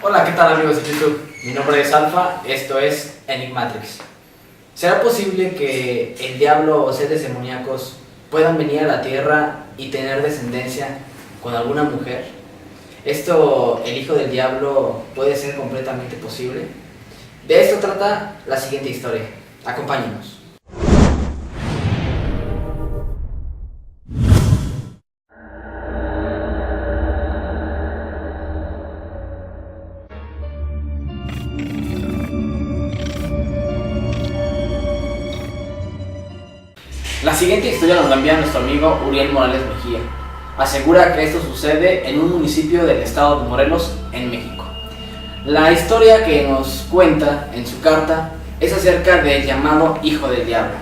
Hola, ¿qué tal amigos de YouTube? Mi nombre es Alfa, esto es Enigmatrix. ¿Será posible que el diablo o seres demoníacos puedan venir a la tierra y tener descendencia con alguna mujer? ¿Esto, el hijo del diablo, puede ser completamente posible? De esto trata la siguiente historia. Acompáñenos. La siguiente historia nos la envía nuestro amigo Uriel Morales Mejía. Asegura que esto sucede en un municipio del estado de Morelos, en México. La historia que nos cuenta en su carta es acerca del llamado Hijo del Diablo.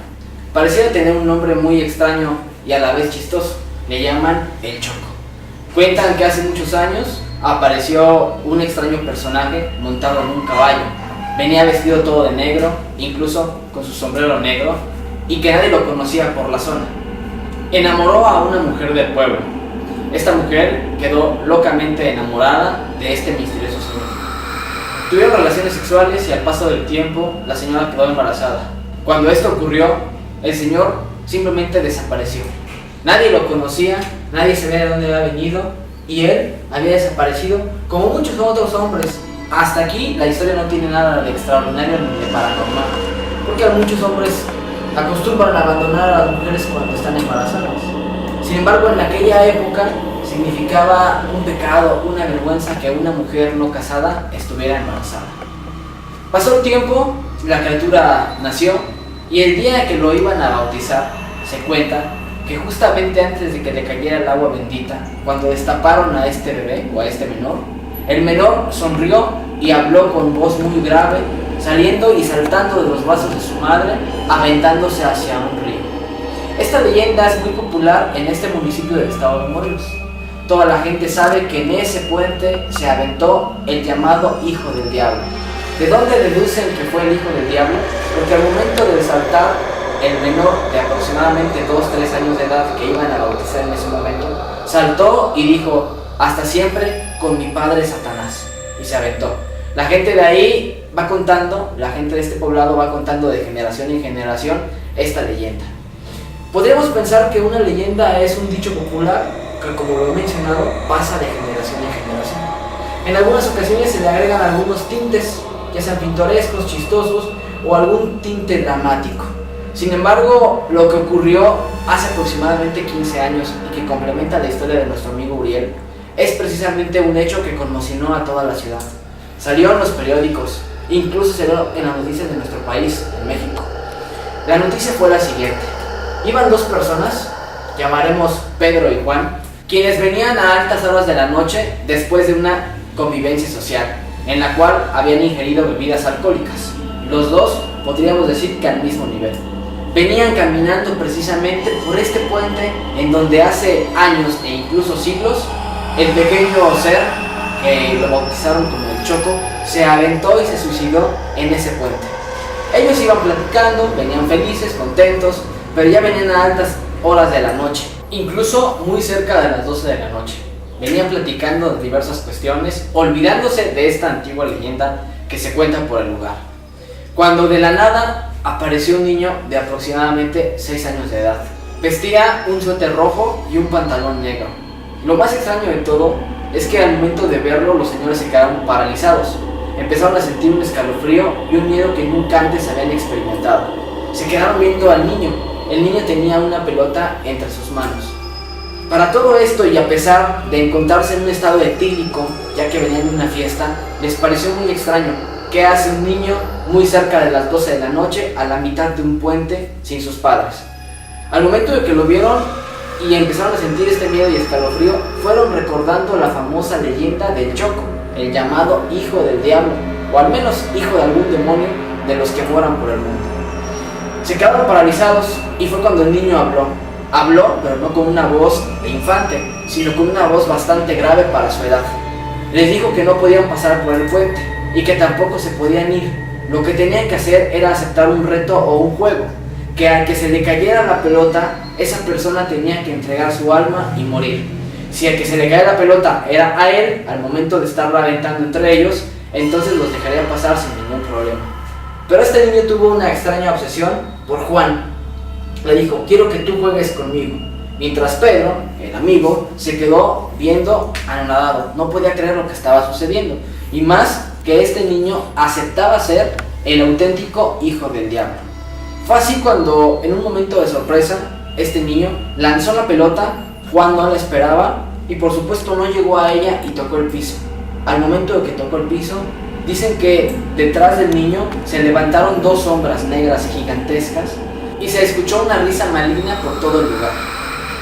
Pareciera tener un nombre muy extraño y a la vez chistoso. Le llaman el Choco. Cuentan que hace muchos años apareció un extraño personaje montado en un caballo. Venía vestido todo de negro, incluso con su sombrero negro, y que nadie lo conocía por la zona. Enamoró a una mujer del pueblo. Esta mujer quedó locamente enamorada de este misterioso señor. Tuvieron relaciones sexuales y al paso del tiempo la señora quedó embarazada. Cuando esto ocurrió, el señor simplemente desapareció. Nadie lo conocía, nadie sabía de dónde había venido y él había desaparecido como muchos otros hombres. Hasta aquí la historia no tiene nada de extraordinario ni de paranormal, porque muchos hombres acostumbran a abandonar a las mujeres cuando están embarazadas. Sin embargo, en aquella época significaba un pecado, una vergüenza que una mujer no casada estuviera embarazada. Pasó el tiempo, la criatura nació y el día que lo iban a bautizar, se cuenta que justamente antes de que le cayera el agua bendita, cuando destaparon a este bebé o a este menor, el menor sonrió y habló con voz muy grave, saliendo y saltando de los brazos de su madre, aventándose hacia un río. Esta leyenda es muy popular en este municipio del estado de Morelos. Toda la gente sabe que en ese puente se aventó el llamado Hijo del Diablo. ¿De dónde deducen que fue el Hijo del Diablo? Porque al momento de saltar, el menor de aproximadamente 2-3 años de edad que iban a bautizar en ese momento, saltó y dijo: hasta siempre con mi padre Satanás, y se aventó. La gente de ahí va contando, la gente de este poblado va contando de generación en generación esta leyenda. Podríamos pensar que una leyenda es un dicho popular que, como lo he mencionado, pasa de generación en generación. En algunas ocasiones se le agregan algunos tintes, ya sean pintorescos, chistosos o algún tinte dramático. Sin embargo, lo que ocurrió hace aproximadamente 15 años y que complementa la historia de nuestro amigo Uriel es precisamente un hecho que conmocionó a toda la ciudad. Salió en los periódicos, incluso salió en las noticias de nuestro país, en México. La noticia fue la siguiente: iban dos personas, llamaremos Pedro y Juan, quienes venían a altas horas de la noche después de una convivencia social, en la cual habían ingerido bebidas alcohólicas. Los dos podríamos decir que al mismo nivel. Venían caminando precisamente por este puente en donde hace años e incluso siglos el pequeño ser, que lo bautizaron como el Choco, se aventó y se suicidó en ese puente. Ellos iban platicando, venían felices, contentos, pero ya venían a altas horas de la noche, incluso muy cerca de las 12 de la noche. Venían platicando de diversas cuestiones, olvidándose de esta antigua leyenda que se cuenta por el lugar, cuando de la nada apareció un niño de aproximadamente 6 años de edad. Vestía un suéter rojo y un pantalón negro. Lo más extraño de todo es que al momento de verlo los señores se quedaron paralizados. Empezaron a sentir un escalofrío y un miedo que nunca antes habían experimentado. Se quedaron viendo al niño. El niño tenía una pelota entre sus manos. Para todo esto, y a pesar de encontrarse en un estado etílico, ya que venían de una fiesta, les pareció muy extraño. ¿Qué hace un niño muy cerca de las 12 de la noche a la mitad de un puente sin sus padres? Al momento de que lo vieron y empezaron a sentir este miedo y escalofrío, fueron recordando la famosa leyenda del Choco, el llamado Hijo del Diablo, o al menos hijo de algún demonio de los que moran por el mundo. Se quedaron paralizados y fue cuando el niño habló, pero no con una voz de infante, sino con una voz bastante grave para su edad. Les dijo que no podían pasar por el puente y que tampoco se podían ir. Lo que tenían que hacer era aceptar un reto o un juego, que al que se le cayera la pelota, esa persona tenía que entregar su alma y morir. Si el que se le cae la pelota era a él, al momento de estarla aventando entre ellos, entonces los dejaría pasar sin ningún problema. Pero este niño tuvo una extraña obsesión por Juan. Le dijo: quiero que tú juegues conmigo. Mientras Pedro, el amigo, se quedó viendo anonadado. No podía creer lo que estaba sucediendo. Y más que este niño aceptaba ser el auténtico hijo del diablo. Fue así cuando, en un momento de sorpresa, este niño lanzó la pelota. Juan no la esperaba y por supuesto no llegó a ella y tocó el piso. Al momento de que tocó el piso, dicen que detrás del niño se levantaron dos sombras negras gigantescas y se escuchó una risa maligna por todo el lugar.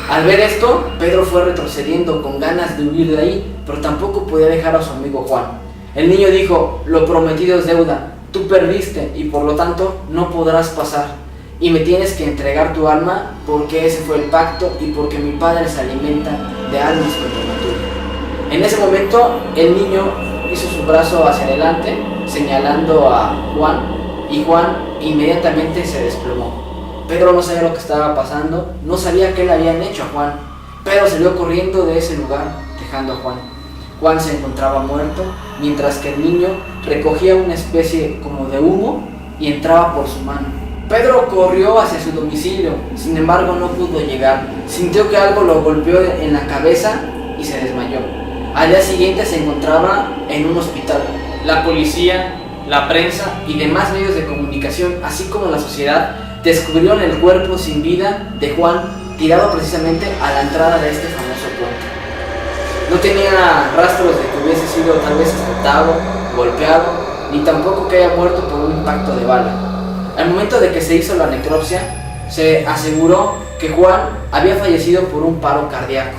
Al ver esto, Pedro fue retrocediendo con ganas de huir de ahí, pero tampoco podía dejar a su amigo Juan. El niño dijo: lo prometido es deuda, tú perdiste y por lo tanto no podrás pasar. Y me tienes que entregar tu alma porque ese fue el pacto y porque mi padre se alimenta de almas como la tuya. En ese momento el niño hizo su brazo hacia adelante señalando a Juan y Juan inmediatamente se desplomó. Pedro no sabía lo que estaba pasando, no sabía qué le habían hecho a Juan. Pedro salió corriendo de ese lugar dejando a Juan. Juan se encontraba muerto mientras que el niño recogía una especie como de humo y entraba por su mano. Pedro corrió hacia su domicilio, sin embargo no pudo llegar. Sintió que algo lo golpeó en la cabeza y se desmayó. Al día siguiente se encontraba en un hospital. La policía, la prensa y demás medios de comunicación, así como la sociedad, descubrieron el cuerpo sin vida de Juan tirado precisamente a la entrada de este famoso puente. No tenía rastros de que hubiese sido tal vez asaltado, golpeado, ni tampoco que haya muerto por un impacto de bala. Al momento de que se hizo la necropsia, se aseguró que Juan había fallecido por un paro cardíaco,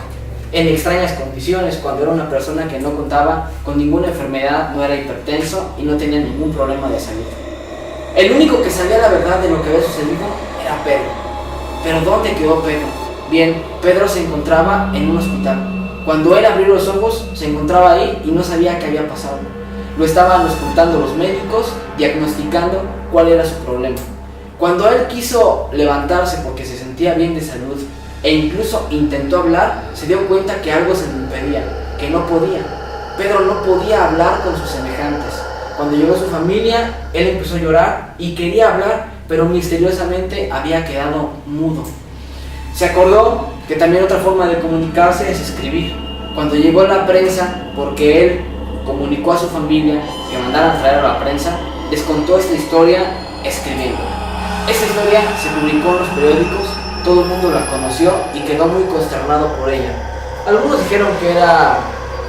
en extrañas condiciones, cuando era una persona que no contaba con ninguna enfermedad, no era hipertenso y no tenía ningún problema de salud. El único que sabía la verdad de lo que había sucedido era Pedro. ¿Pero dónde quedó Pedro? Bien, Pedro se encontraba en un hospital. Cuando él abrió los ojos, se encontraba ahí y no sabía qué había pasado. Lo estaban escuchando los médicos, diagnosticando cuál era su problema. Cuando él quiso levantarse porque se sentía bien de salud e incluso intentó hablar, se dio cuenta que algo se le impedía, que no podía. Pedro no podía hablar con sus semejantes. Cuando llegó su familia, él empezó a llorar y quería hablar, pero misteriosamente había quedado mudo. Se acordó que también otra forma de comunicarse es escribir. Cuando llegó la prensa, porque él comunicó a su familia que mandaran a traer a la prensa, les contó esta historia escribiendo. Esta historia se publicó en los periódicos, todo el mundo la conoció y quedó muy consternado por ella. Algunos dijeron que era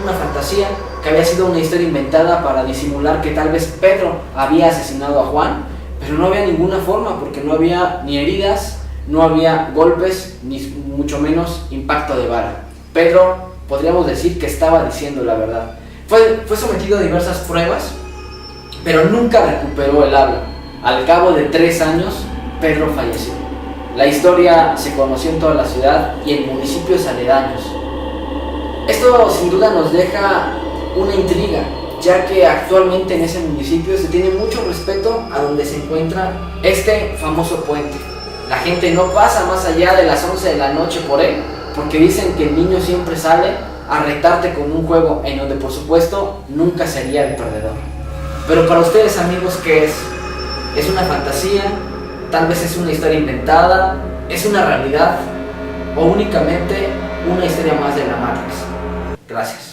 una fantasía, que había sido una historia inventada para disimular que tal vez Pedro había asesinado a Juan, pero no había ninguna forma porque no había ni heridas, no había golpes, ni mucho menos impacto de bala. Pedro, podríamos decir que estaba diciendo la verdad. Fue sometido a diversas pruebas, pero nunca recuperó el habla. Al cabo de 3 años, Pedro falleció. La historia se conoció en toda la ciudad y en municipios aledaños. Esto sin duda nos deja una intriga, ya que actualmente en ese municipio se tiene mucho respeto a donde se encuentra este famoso puente. La gente no pasa más allá de las 11 de la noche por él, porque dicen que el niño siempre sale a retarte con un juego en donde por supuesto nunca sería el perdedor. Pero para ustedes, amigos, ¿qué es? ¿Es una fantasía? ¿Tal vez es una historia inventada? ¿Es una realidad? ¿O únicamente una historia más de la Matrix? Gracias.